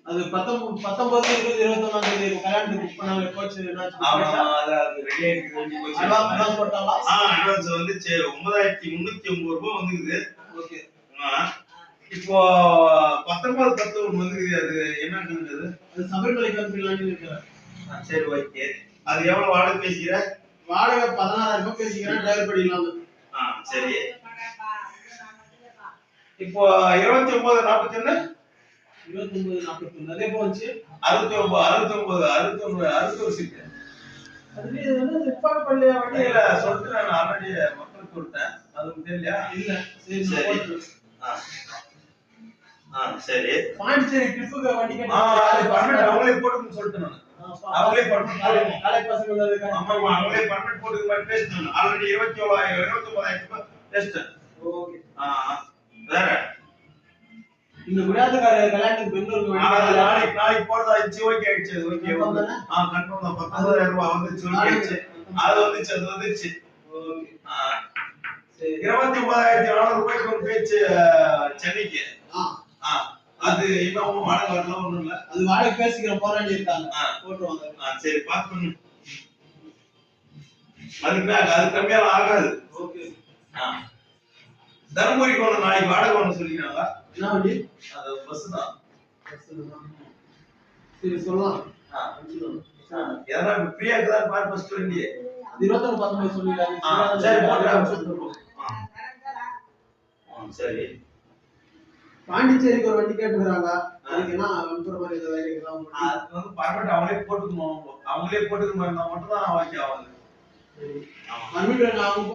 அது 19, 20, 21 தேதி கல்யாணத்துக்கு புக் பண்ணாங்க கோச் அது ரெடி ஆயிருக்கு. அட்வான்ஸ் போட்டாங்களா? அட்வான்ஸ் வந்து 9350 ரூபாய் வந்துக்குது. ஓகே. இப்போ 19/10 ஒன்று வந்துக்குது. அது என்னன்னு அது சபரிமலைக்கு வந்து இருக்கிறேன். சரி ஓகே. அது எவ்வளவு வாடகை பேசிக்கிற? வாடகை 16,000 ரூபாய் பேசிக்கிறேன். டிரைவர் படிக்கலாம். சரி. இப்போ 29/41 29/41 அதே போச்சு. 69 சீட். அது வந்து ரிப்போர்ட் பண்ணலையா வண்டி? இல்ல சொல்லிட்டு நான் ஆல்ரெடி மக்கள் சொல்லிட்டேன். அது தெரியலையா? இல்ல. சரி. சரி. பாண்டிச்சேரி ட்ரிப்புக்கு வண்டி கட்டி அவங்களே போட்டுன்னு சொல்லிட்டு நான். அவங்களே பர்மிட் போடுங்க. காலை பசங்க வந்ததுக்கு அவங்களே பர்மிட் போட்டுக்க மாதிரி பேசினேன். ஆல்ரெடி 29,000 ரூபாய் பேசிட்டேன். ஓகே. வேற இந்த விளையாட்டுக்காரர் கல்யாணத்துக்கு பெங்களூருக்கு நாளைக்கு போறதா இருந்துச்சு. ஓகே ஆயிடுச்சு. ஓகே கன்ஃபார்ம் தான். 19,000 ரூபாய் வந்துச்சு. ஓகே ஆயிடுச்சு. அது வந்துச்சு. ஓகே. சரி. 29,400 ரூபாய்க்கு ஒரு பேச்சு சென்னைக்கு. அது இன்னும் வாடகை வரல. ஒண்ணும் இல்ல. அது வாடகை பேசிக்கிறோம். போராடி இருக்காங்க. போட்டுருவாங்க. சரி பாஸ் பண்ணு. அது கம்மியால ஆகாது. ஓகே. தர்மபுரிக்கு ஒண்ணு நாளைக்கு வாடகை ஒண்ணு சொல்லிக்கிறாங்க. என்ன வண்டி? அது பஸ் தான். சரி சொல்லலாம். ஏன்னா ஃப்ரீயா இருக்குதா பாரு ஃபர்ஸ்ட் வண்டி. 21/19 சொல்லிருக்காங்க. சரி போட்டுறோம். சரி. பாண்டிச்சேரிக்கு ஒரு வண்டி கேட்டுக்கிறாங்க. அதுக்கு என்ன அனுப்புற மாதிரி ஏதாவது வேலைக்கு அது வந்து பர்மிட் அவங்களே போட்டுக்கணும். அவங்களே போட்டுக்கணும் மட்டும் தான் ஓகே ஆகுது. பர்மிட் அவங்க